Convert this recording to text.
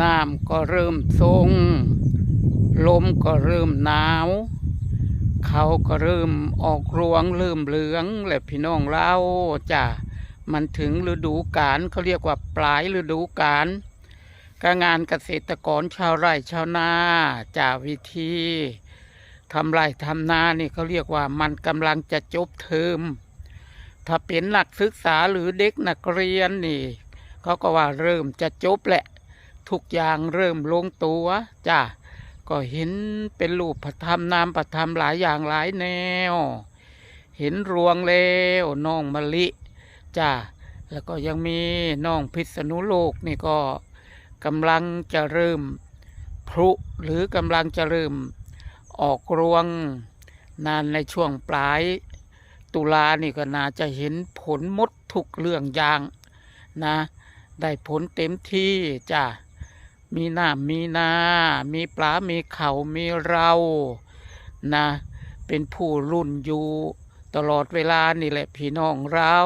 น้ำก็เริ่มทรงลมก็เริ่มหนาวเขาก็เริ่มออกรวงเริ่มเหลืองแหละพี่น้องเราจ้ะมันถึงฤดูกาลเขาเรียกว่าปลายฤดูกาลการงานเกษตรกรชาวไร่ชาวนาจ้ะวิธีทำไร่ทำนานี่เขาเรียกว่ามันกำลังจะจบเทอมถ้าเป็นนักศึกษาหรือเด็กนักเรียนนี่เขาก็ว่าเริ่มจะจบแหละทุกอย่างเริ่มลงตัวจ้ะก็เห็นเป็นรูปพระธรรมนามพระธรรมหลายอย่างหลายแนวเห็นรวงแล้วน้องมะลิจ้ะแล้วก็ยังมีน้องพิษณุโลกนี่ก็กำลังจะเริ่มพลุหรือกำลังจะเริ่มออกรวงนานในช่วงปลายตุลานี่ก็น่าจะเห็นผลหมดทุกเรื่องอย่างนะได้ผลเต็มที่จ้ะมีน้ำมีนามีปลามีเขามีเรานะเป็นผู้รุ่นอยู่ตลอดเวลานี่แหละพี่น้องเรา